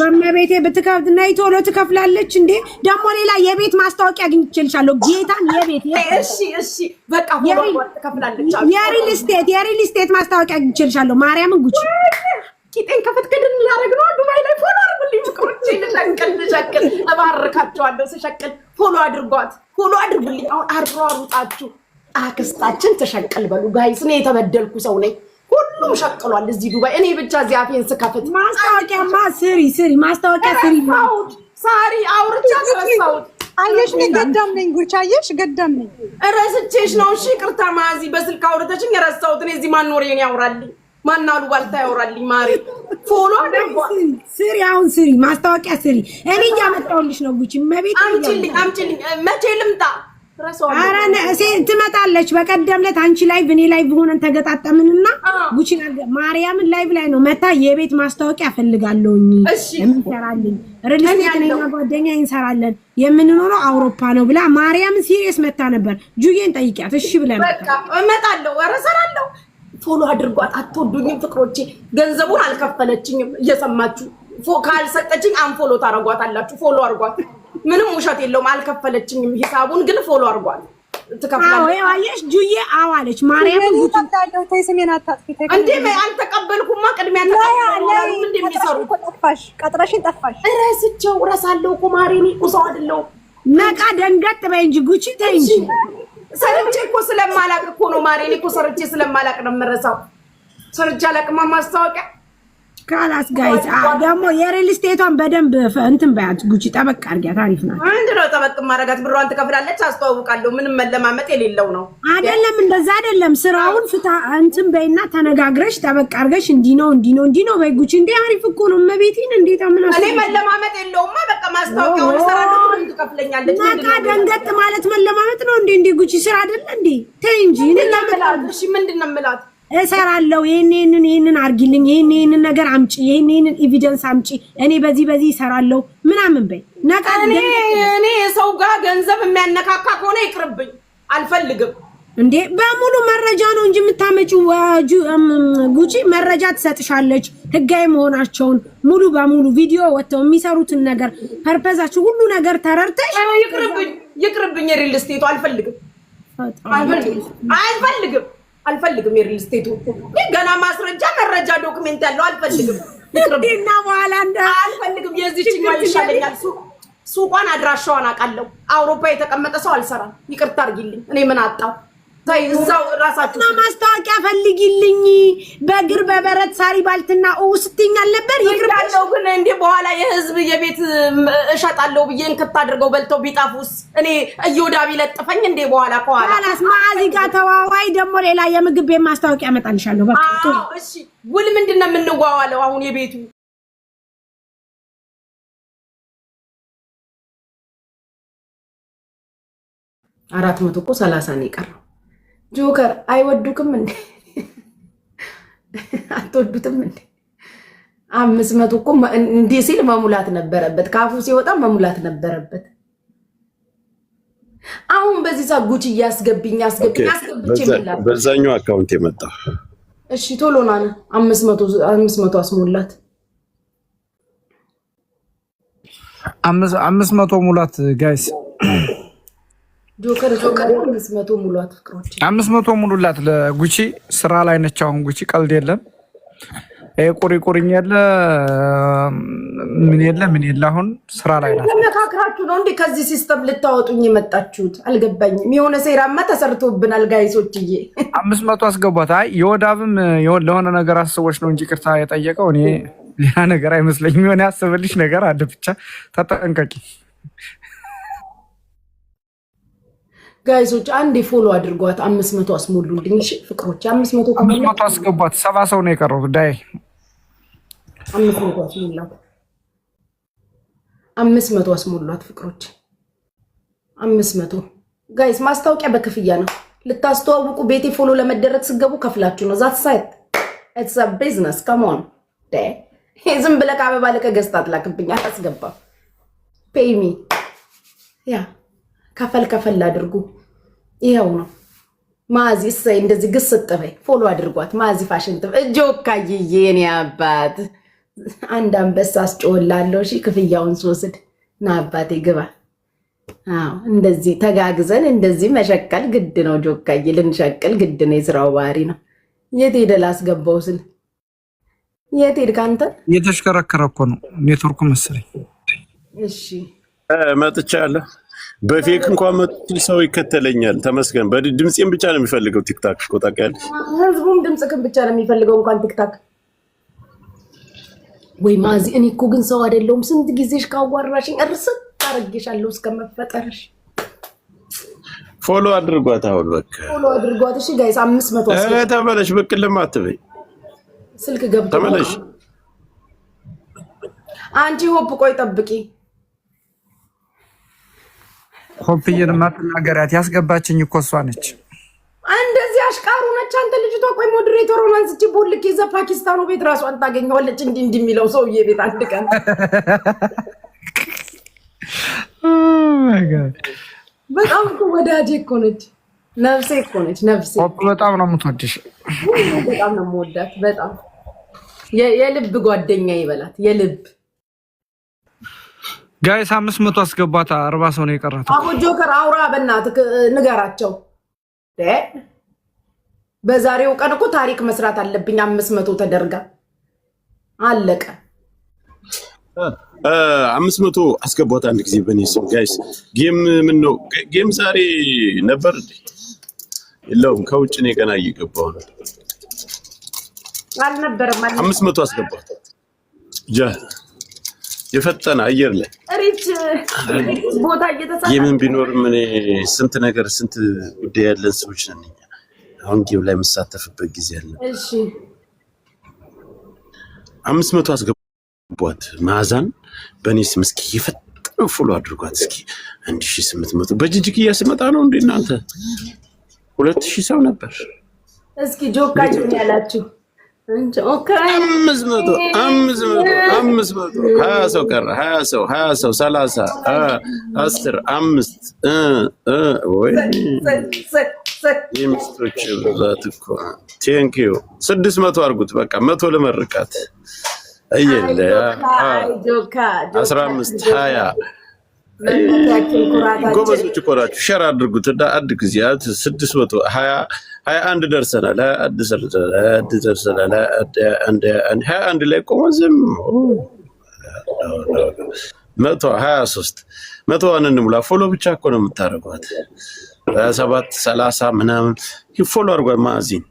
በመቤቴ ብትከፍት ነይ ቶሎ ትከፍላለች እንዴ ደግሞ ሌላ የቤት ማስታወቂያ አግኝቼልሻለሁ ጌታን የቤት እሺ በቃ ትከፍላለች የሪል ስቴት ማስታወቂያ አግኝቼልሻለሁ ማርያምን ጉቺ ቂጤን ከፈት ከድን ላረግ ነው ዱባይ ላይ ፎሎ አድርጉልኝ ፍቅሮቼ ልሸቅል እባርካቸዋለሁ ስሸቅል ፎሎ አድርጉልኝ አሁን አሯሩጣችሁ አክስታችን ተሸቅል በሉ ጋይስ እኔ የተበደልኩ ሰው ነኝ ሁሉም ሸቅሏል እዚህ ዱባይ እኔ ብቻ ዚያፌን ስከፍት ማስታወቂያማ ስሪ ማስታወቂያ ሳሪ አውርቻ ተረሳሁት አየሽ ገዳም ነኝ ጉቻየሽ ገዳም ነኝ ረስቼሽ ነው እሺ ቅርታ ማዚ በስልክ አውርተሽኝ የረሳሁት እኔ እዚህ ማን ኖሬን ያውራልኝ ማናሉ ባልታ ያውራልኝ ማሪ ፎሎ አድርጓ ስሪ ማስታወቂያ ስሪ እኔ ያመጣውልሽ ነው ጉቺ መቤት አምጪልኝ መቼ ልምጣ አራነ ትመጣለች በቀደም ዕለት አንቺ ላይቭ እኔ ላይቭ ሆነን ተገጣጠምንና ጉቺ ማርያምን ላይቭ ላይ ነው መታ የቤት ማስታወቂያ ፈልጋለሁኝ እንሰራለን ሪልስቴት ጓደኛ እንሰራለን የምንኖረው አውሮፓ ነው ብላ ማርያምን ሲሪየስ መታ ነበር ጁዬን ጠይቂያት እሺ ብለን በቃ እመጣለሁ እሰራለሁ ፎሎ አድርጓት አትወዱኝም ፍቅሮቼ ገንዘቡን አልከፈለችኝም እየሰማችሁ ካልሰጠችኝ አንፎሎ ታረጓታላችሁ ፎሎ አድርጓት ምንም ውሸት የለውም አልከፈለችኝም ሂሳቡን ግን ፎሎ አድርጓት ትከፍላለች አየሽ ጁዬ አዋለች ማርያምን ጉታታለው ተይስሜን አታጥፊ እንዴ አንተቀበልኩማ ቅድሚያ ተቀበልኩ እንደሚሰሩ ጠፋሽ ቀጥረሽን ጠፋሽ ረሳለሁ እኮ ማሪኒ ቁሳው አይደለም ነቃ ደንገጥ በይ እንጂ ጉቺ ተይ እንጂ ሰርቼ እኮ ስለማላቅ እኮ ነው ማሪኒ እኮ ሰርቼ ስለማላቅ ነው የምረሳው ሰርቼ አላቅማ ማስታወቂያ ካላስ ጋይስ ደግሞ የሪል ስቴቷን በደንብ እንትን በያት ጉቺ ጠበቅ አድርጊያት አሪፍ ናት ምንድነው ጠበቅ ማረጋት ብሯን ትከፍላለች አስተዋውቃለሁ ምንም መለማመጥ የሌለው ነው አይደለም እንደዛ አይደለም ስራውን ፍታ እንትን በይና ተነጋግረሽ ጠበቅ አድርገሽ እንዲ ነው በይ ጉቺ እንዴ አሪፍ እኮ ነው መቤቴን እንዴት አምናስ እኔ መለማመጥ የለውማ በቃ ማስታወቂያውን ሰራለሁ ምን ትከፍለኛለች ነቃ ደንገጥ ማለት መለማመጥ ነው እንዴ ጉቺ ስራ አይደለ እንዴ ተይ እንጂ እሺ ምንድነው የምላት እሰራለሁ ይሄንን አርጊልኝ ይሄንን ነገር አምጪ ይሄንን ኤቪደንስ አምጪ እኔ በዚህ እሰራለሁ ምናምን በይ ነቃ እኔ ሰው ጋር ገንዘብ የሚያነካካ ከሆነ ይቅርብኝ አልፈልግም እንዴ በሙሉ መረጃ ነው እንጂ የምታመጪው ጉቺ መረጃ ትሰጥሻለች ህጋዊ መሆናቸውን ሙሉ በሙሉ ቪዲዮ ወጥተው የሚሰሩትን ነገር ፐርፐዛቸው ሁሉ ነገር ተረርተሽ ይቅርብኝ የሪል ስቴቱ አልፈልግም የሪል ስቴቱ ገና ማስረጃ መረጃ ዶክመንት ያለው አልፈልግም ይቅርብኝና በኋላ አልፈልግም የዚህኛው ይሻለኛል ሱቋን አድራሻዋን አውቃለሁ አውሮፓ የተቀመጠ ሰው አልሰራም ይቅርታ አድርጊልኝ እኔ ምን አጣው ታይዛው ራሳችሁ ማስታወቂያ ፈልጊልኝ በግር በበረት ሳሪ ባልትና ስትኛል ነበር ይቅርባለው ግን እንዴ በኋላ የህዝብ የቤት እሸጣለሁ ብዬን ከታድርገው በልተው ቢጣፉስ እኔ እዮዳብ ይለጥፈኝ እንዴ በኋላ ከኋላ አላስ ማዚ ጋር ተዋዋይ ደግሞ ሌላ የምግብ ቤት ማስታወቂያ አመጣልሻለሁ በቃ እሺ ውል ምንድነው የምንዋዋለው አሁን የቤቱ 400 እኮ 30 ነው የቀረው ጆከር አይወዱክም እንዴ አትወዱትም እንዴ 500 እኮ እንዴ ሲል መሙላት ነበረበት ካፉ ሲወጣ መሙላት ነበረበት አሁን በዚህ ሰዓት ጉቺ ያስገብኝ ይላል በዛኛው አካውንት የመጣ እሺ ቶሎ ና 500 አስሞላት 500 ሙላት ጋይስ ጆከር 500 ሙላት ፍቅሮች 500 ሙሉላት ለጉቺ ስራ ላይ ነች አሁን ጉቺ ቀልድ የለም ቁሪቁሪኝ ያለ ምን የለ አሁን ስራ ላይ ናት ተመካክራችሁ ነው እንዴ ከዚህ ሲስተም ልታወጡኝ የመጣችሁት አልገባኝም የሆነ ሴራማ ተሰርቶብናል ጋይሶችዬ 500 አስገቧት አይ የወዳብም ለሆነ ነገር አስቦች ነው እንጂ ቅርታ የጠየቀው እኔ ሌላ ነገር አይመስለኝም የሆነ ያሰበልሽ ነገር አለ ብቻ ተጠንቀቂ ጋይሶች አንዴ ፎሎ አድርጓት 500 አስሞሉልኝ እሺ ፍቅሮች 500 አስገቧት 70 ሰው ነው የቀረው ዳይ 500 አስሞላት 500 አስሞላት ፍቅሮች 500 ጋይስ ማስታወቂያ በክፍያ ነው ልታስተዋውቁ ቤቴ ፎሎ ለመደረግ ስገቡ ከፍላችሁ ነው ዛት ሳይት ኢትስ አ ቢዝነስ ካም ኦን ዳይ ዝም ብለህ አበባ ለከገዝታት ላክብኝ አታስገባ ፔይ ሚ ያ ከፈል አድርጉ ይሄው ነው ማዚ ሰይ እንደዚህ ግስጥ በይ ፎሎ አድርጓት ማዚ ፋሽን ጆካዬ የኔ አባት አንድ አንበሳ አስጮህላለሁ። እሺ ክፍያውን ስወስድ ና አባቴ ግባ። አዎ እንደዚህ ተጋግዘን እንደዚህ መሸቀል ግድ ነው። ጆካዬ ልንሸቅል ግድ ነው። የስራው ባህሪ ነው። የት ሄደ ላስገባው ስል የት ሄድክ አንተ? እየተሽከረከረ እኮ ነው ኔትወርኩ መሰለኝ። እሺ መጥቻለሁ። በፌክ እንኳን መጥቼ ሰው ይከተለኛል። ተመስገን። በድምጼን ብቻ ነው የሚፈልገው ቲክታክ እኮ ታውቂያለሽ። ህዝቡም ድምጽክን ብቻ ነው የሚፈልገው እንኳን ቲክታክ። ወይ ማዚ እኔ እኮ ግን ሰው አይደለሁም። ስንት ጊዜሽ ካዋራሽኝ እርስ አረግሻለሁ እስከመፈጠርሽ። ፎሎ አድርጓት። አሁን በቃ ፎሎ አድርጓት። እሺ ጋይስ 500 ተመለሽ። ብቅልም አትበይ። ስልክ ገብቶ ተመለሽ። አንቺ ሆፕ ቆይ ጠብቂ። ሆፕዬን ማትናገሪያት ያስገባችኝ እኮ እሷ ነች። እንደዚህ አሽቃሩ ነች አንተ ልጅቷ። ቆይ ሞዴሬተር ሆና አንስቼ ቦልክ ይዘ ፓኪስታኑ ቤት ራሷን ታገኘዋለች። እንዲህ የሚለው ሰውዬ ቤት አንድ ቀን በጣም እኮ ወዳጄ እኮ ነች። ነፍሴ እኮ ነች ነፍሴ። ሆፕ በጣም ነው የምትወድሽ። በጣም ነው የምወዳት። በጣም የልብ ጓደኛ ይበላት የልብ ጋይስ 500 አስገባታ። 40 ሰው ነው የቀራት። አሁን ጆከር አውራ በእናትህ ንገራቸው። በዛሬው ቀን እኮ ታሪክ መስራት አለብኝ። 500 ተደርጋ አለቀ። 500 አስገባታ አንድ ጊዜ በኔ ስም ጋይስ። ጌም ምን ነው ጌም ዛሬ ነበር እንዴ? የለውም ከውጭ ነው ገና እየገባው ነው። አልነበረም 500 አስገባታ ጃ የፈጠነ አየር ላይ ሪች ቦታ እየተሳለ የምን ቢኖር ምን ስንት ነገር ስንት ጉዳይ ያለን ሰዎች ነን። አሁን ጌም ላይ መሳተፍበት ጊዜ አለ። እሺ 500 አስገቧት። ማዛን በኔ ስም እስኪ የፈጠነ ፎሎ አድርጓት እስኪ 1800 በጅጅግ እያስመጣ ነው እንዴ እናንተ? 2000 ሰው ነበር። እስኪ ጆካችሁ ያላችሁ እንጂ ኦኬ 500 20 ሰው ቀረ። 20 ሰው 30 10 5 ወይ የሚስቶች ብዛት እኮ ቴንኪው 600 አድርጉት። በቃ 100 ለመርቃት አየለ 15 20 ጎበዞች እኮ ናችሁ። ሸር አድርጉት። አንድ ጊዜ 600 21 ደርሰናል። 21 ደርሰናል። 21 ላይ ቆመ ዝም 123 100 እንሙላ። ፎሎ ብቻ እኮ ነው የምታደርጓት። 27 30 ምናምን ፎሎ አድርጓት። ማዚን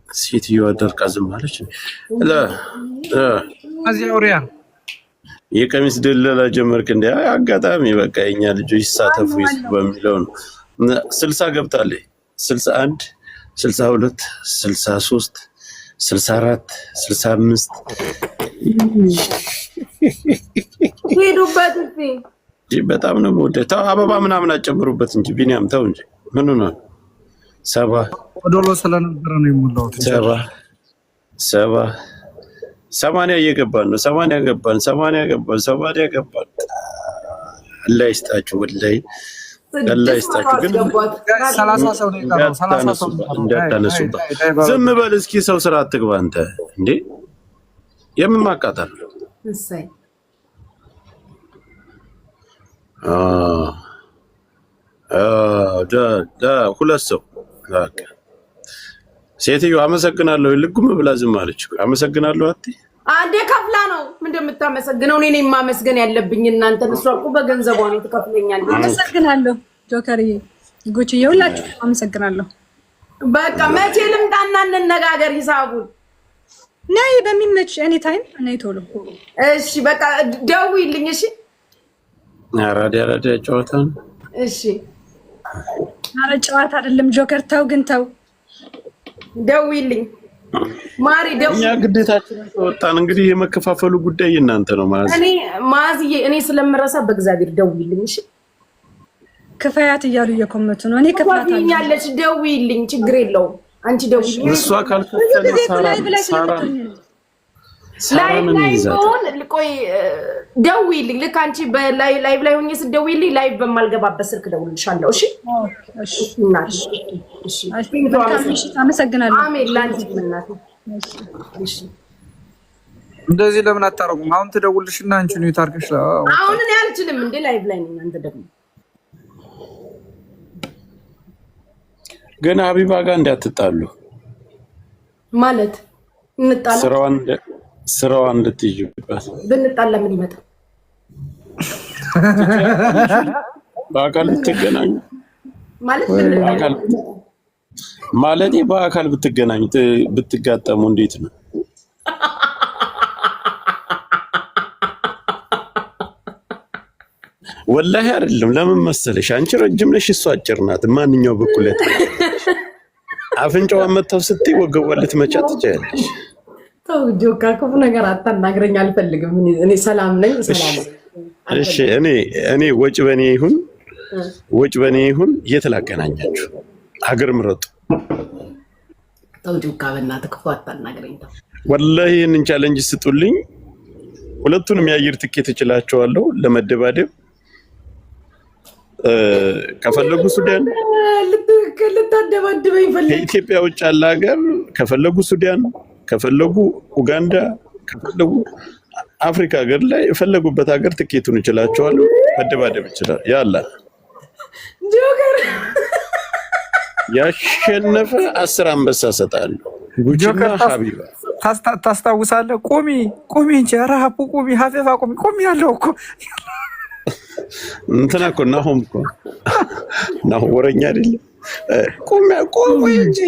ሴትዮዋ ደርቃ ዝም አለች። አዚያውሪያ የቀሚስ ድለላ ጀመርክ እንደ አጋጣሚ በቃ የኛ ልጆች ይሳተፉ በሚለው ነው። 60 ገብታለች። 61 62 63 64 65 ሄዱበት እንጂ በጣም ነው ወደ አበባ ምናምን አጨምሩበት እንጂ ቢኒያም ተው እንጂ ምን ነው 70 ወዶሎ ስለነበረ ነው የሞላው። 70 80 እየገባን ነው። 80 ገባን። 80 ገባን። 80 ገባን። አላህ ይስጣችሁ ወላሂ አላህ ይስጣችሁ። ግን 30 ሰው ነው የቀረው። 30 ሰው እንዳታነሱ። ዝም በል እስኪ ሰው ስራ አትግባ አንተ እንዴ! የምን ማቃጠል እሰይ ሁለት ሰው በቃ ሴትዮ አመሰግናለሁ። ልጉም ብላ ዝም አለች። አመሰግናለሁ አትይ አንዴ ከፍላ ነው እንደምታመሰግነው። እኔ ነኝ ማመስገን ያለብኝ እናንተ። እሷ እኮ በገንዘቧ ነው ትከፍለኛለች። አመሰግናለሁ ጆከርዬ፣ ጉቺዬ፣ ሁላችሁ አመሰግናለሁ። በቃ መቼ ልምጣና እንነጋገር ሂሳቡን? ነይ በሚመች ኤኒ ታይም ነይ ቶሎ። እሺ በቃ ደውይልኝ። እሺ አራዳ ጨዋታ ነው። እሺ ኧረ ጨዋታ አይደለም ጆከር፣ ተው ግን ተው። ደውይልኝ ማሪ እኛ ግዴታችን ወጣን። እንግዲህ የመከፋፈሉ ጉዳይ እናንተ ነው። ማዝዬ እኔ ስለምረሳ በእግዚአብሔር ደውይልኝ። እሺ ክፈያት እያሉ እየኮመቱ ነው። እኔ ክፈያት ያለች ደውይልኝ፣ ችግር የለውም። አንቺ ደውይልኝ። እሷ ካልከፈለ ሳራ ምን ይዛታል? ቆይ ደውይልኝ። ልክ አንቺ በላይቭ ላይ ሆኜ ስትደውይልኝ ላይቭ በማልገባበት ስልክ ደውልልሻለሁ። እሺ እሺ አመሰግናለሁ። አሜን ላንቺ እናቴ። እሺ እንደዚህ ለምን አታረጉም? አሁን ትደውልሽና አንቺ ነው ታርገሽ። አሁን እኔ አልችልም እንዴ ላይቭ ላይ ነኝ። አንተ ደግሞ ግን ሀቢባ ጋር እንዳትጣሉ ማለት እንጣላ ስራዋን እንድትይዥበት ብንጣላ ምን ይመጣ? በአካል ብትገናኙ ማለት በአካል ብትገናኙ ብትጋጠሙ እንዴት ነው? ወላሂ አይደለም። ለምን መሰለሽ? አንቺ ረጅም ነሽ፣ እሷ አጭር ናት። ማንኛው በኩለት አፍንጫዋን መተው ስትይ ወገቧን ልትመቻት ትችያለሽ። ተው ጆካ፣ ክፉ ነገር አታናግረኝ፣ አልፈልግም። እኔ ሰላም ነኝ። ሰላም እሺ። እኔ ወጭ በኔ ይሁን የት ላገናኛችሁ? ሀገር ምረጡ። ተው ጆካ፣ በእናትህ ክፉ አታናግረኝ። ተው ወላሂ ይህንን ቻሌንጅ ስጡልኝ። ሁለቱንም የአየር ትኬት እችላቸዋለሁ ለመደባደብ። ከፈለጉ ሱዳን ልታደባድበኝ ፈልግ ከኢትዮጵያ ውጭ ያለ ሀገር ከፈለጉ ሱዳን፣ ከፈለጉ ኡጋንዳ፣ ከፈለጉ አፍሪካ ሀገር ላይ የፈለጉበት ሀገር ትኬቱን እችላቸዋለሁ። መደባደብ ይችላል። ያላ ጆከር ያሸነፈ 10 አንበሳ ሰጣለሁ። ጉጂና ሀቢባ ታስታውሳለህ? ቁሚ እንጂ ረሃቡ ቁሚ፣ ሀፌፋ ቁሚ ያለው እኮ እንትና እኮ ናሆም እኮ ናሆም ወረኛ አይደለም። ቁሚ እንጂ